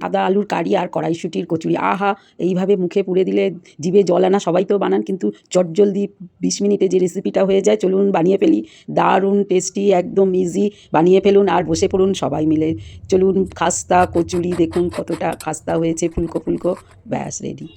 আদা আলুর কারি আর কড়াইশুঁটির কচুরি, আহা! এইভাবে মুখে পুরে দিলে জিভে জল আনা। সবাই তো বানান, কিন্তু চটজলদি 20 মিনিটে যে রেসিপিটা হয়ে যায়, চলুন বানিয়ে ফেলি। দারুণ টেস্টি, একদম ইজি। বানিয়ে ফেলুন আর বসে পড়ুন সবাই মিলে। চলুন, খাস্তা কচুরি দেখুন কতটা খাস্তা হয়েছে, ফুলকো ফুলকো। ব্যাস রেডি।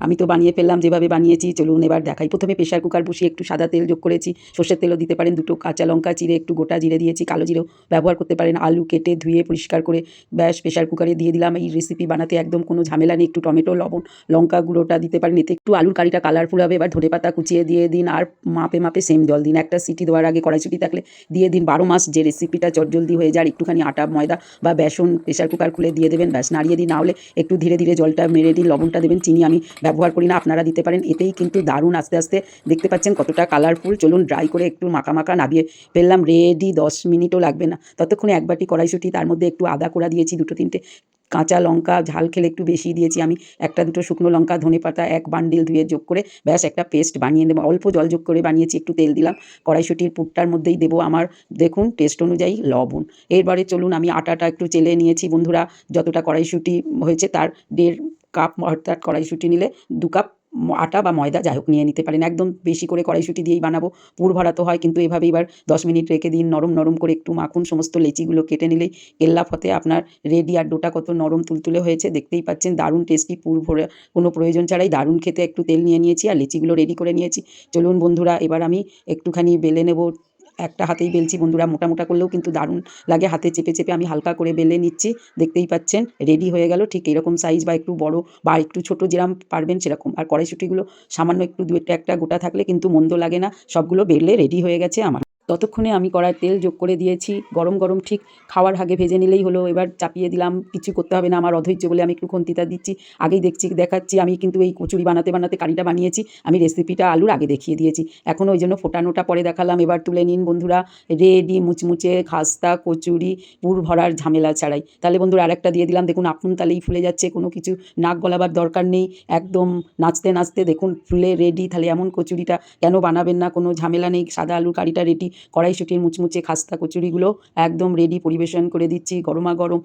আমি তো বানিয়ে ফেললাম যেভাবে বানিয়েছি। চলুন এবার দেখাই। প্রথমে প্রেশার কুকার বসিয়ে একটু সাদা তেল যোগ করেছি, সর্ষের তেলও দিতে পারেন, দুটো কাঁচা লঙ্কা চিড়ে একটু গোটা জিরে দিয়েছি, কালো জিরেও ব্যবহার করতে পারেন। আলু কেটে ধুয়ে পরিষ্কার করে ব্যাস প্রেশার কুকারে দিয়ে দিলাম। এই রেসিপি বানাতে একদম কোনো ঝামেলা নেই। একটু টমেটো, লবণ, লঙ্কা গুঁড়োটা দিতে পারেন, এতে একটু আলুর কারিটা কালারফুল হবে। এবার ধনেপাতা কুচিয়ে দিয়ে দিন আর মাপে মাপে সেম জল দিন। একটা সিটি দেওয়ার আগে কড়াইশুঁটি থাকলে দিয়ে দিন। 12 মাস যে রেসিপিটা চটজলদি হয়ে যায়। একটুখানি আটা, ময়দা বা বেসন প্রেশার কুকার খুলে দিয়ে দেবেন, ব্যাস নাড়িয়ে দিন। না হলে একটু ধীরে ধীরে জলটা মেরে দিন, লবণটা দেবেন। চিনি আমি ব্যবহার করি না, আপনারা দিতে পারেন। এতেই কিন্তু দারুণ আস্তে আস্তে দেখতে পাচ্ছেন কতটা কালারফুল। চলুন ড্রাই করে একটু মাখা মাখা নামিয়ে ফেললাম, রেডি। 10 মিনিটও লাগবে না। ততক্ষণে এক বাটি কড়াইশুঁটি, তার মধ্যে একটু আদা কোড়া দিয়েছি, দুটো তিনটে কাঁচা লঙ্কা, ঝাল খেলে একটু বেশি দিয়েছি আমি, একটা দুটো শুকনো লঙ্কা, ধনেপাতা 1 বান্ডিল ধুয়ে যোগ করে ব্যাস একটা পেস্ট বানিয়ে নেব। অল্প জল যোগ করে বানিয়েছি, একটু তেল দিলাম। কড়াইশুঁটির পুরটার মধ্যেই দেবো আমার, দেখুন টেস্ট অনুযায়ী লবণ। এরপরে চলুন, আমি আটাটা একটু চেলে নিয়েছি বন্ধুরা। যতটা কড়াইশুঁটি হয়েছে তার 1.5 কাপ, অর্থাৎ কড়াইশুঁটি নিলে 2 কাপ আটা বা ময়দা যাই হোক নিয়ে নিতে পারেন। একদম বেশি করে কড়াইশুঁটি দিয়েই বানাবো, পুর ভরা তো হয়। কিন্তু এভাবে এবার 10 মিনিট রেখে দিন, নরম নরম করে একটু মাখুন। সমস্ত লেচিগুলো কেটে নিলেই কেল্লা ফতে আপনার রেডি। আর ডোটা কত নরম তুলতুলে হয়েছে দেখতেই পাচ্ছেন, দারুণ টেস্টি। পুর ভরে কোনো প্রয়োজন ছাড়াই দারুণ খেতে। একটু তেল নিয়ে নিয়েছি আর লেচিগুলো রেডি করে নিয়েছি। চলুন বন্ধুরা, এবার আমি একটুখানি বেলে নেব। একটা হাতেই বেলছি বন্ধুরা, মোটা মোটা করলেও কিন্তু দারুণ লাগে। হাতে চেপে চেপে আমি হালকা করে বেলে নিচ্ছি। দেখতেই পাচ্ছেন রেডি হয়ে গেল। ঠিক এরকম সাইজ বা একটু বড় বা একটু ছোট যেরকম পারবেন সেরকম। আর কড়াইশুঁটিগুলো সামান্য একটু 2-1টা গোটা থাকলে কিন্তু মন্দ লাগে না। সবগুলো বেলে রেডি হয়ে গেছে আমার। ততক্ষণে আমি কড়ায় তেল যোগ করে দিয়েছি। গরম গরম ঠিক খাওয়ার আগে ভেজে নিলেই হলো। এবার চাপিয়ে দিলাম, কিছু করতে হবে না। আমার অধৈর্য বলে আমি একটু খুন্তিটা দিচ্ছি। আগেই দেখাচ্ছি আমি কিন্তু এই কচুরি বানাতে বানাতে কারিটা বানিয়েছি। আমি রেসিপিটা আলুর আগে দেখিয়ে দিয়েছি, এখন ওই জন্য ফোটানোটা পরে দেখালাম। এবার তুলে নিন বন্ধুরা, রেডি মুচমুচে খাস্তা কচুরি, পুর ভরার ঝামেলা ছাড়াই। তাহলে বন্ধুরা আরেকটা দিয়ে দিলাম, দেখুন আপন তালেই ফুলে যাচ্ছে, কোনো কিছু নাক গলাবার দরকার নেই। একদম নাচতে নাচতে দেখুন ফুলে রেডি। তাহলে এমন কচুরিটা কেন বানাবেন না, কোনো ঝামেলা নেই। সাদা আলুর কারিটা রেডি, কড়াইশুঁটির মুচমুচে খাস্তা কচুরিগুলো একদম রেডি। পরিবেশন করে দিচ্ছি গরমা গরম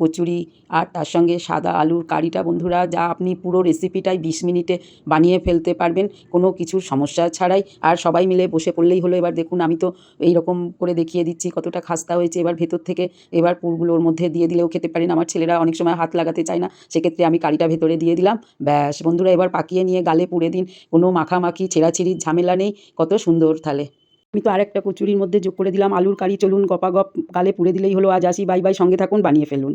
কচুরি আর তার সঙ্গে সাদা আলুর কারিটা। বন্ধুরা যা আপনি পুরো রেসিপিটাই 20 মিনিটে বানিয়ে ফেলতে পারবেন কোনো কিছুর সমস্যা ছাড়াই। আর সবাই মিলে বসে পড়লেই হলো। এবার দেখুন আমি তো এইরকম করে দেখিয়ে দিচ্ছি কতটা খাস্তা হয়েছে। এবার ভেতর থেকে এবার পুরগুলোর মধ্যে দিয়ে দিলেও খেতে পারেন। আমার ছেলেরা অনেক সময় হাত লাগাতে চায় না, সেক্ষেত্রে আমি কারিটা ভেতরে দিয়ে দিলাম। ব্যাস বন্ধুরা, এবার পাকিয়ে নিয়ে গালে পুড়ে দিন। কোনো মাখামাখি ছেঁড়াছিড়ির ঝামেলা নেই। কত সুন্দর। তাহলে আমি তো আরেকটা কচুরির মধ্যে যোগ করে দিলাম আলুর কারি। চলুন গপাগপ গালে পুড়ে দিলেই হলো। আজ আসি, বাই বাই। সঙ্গে থাকুন, বানিয়ে ফেলুন।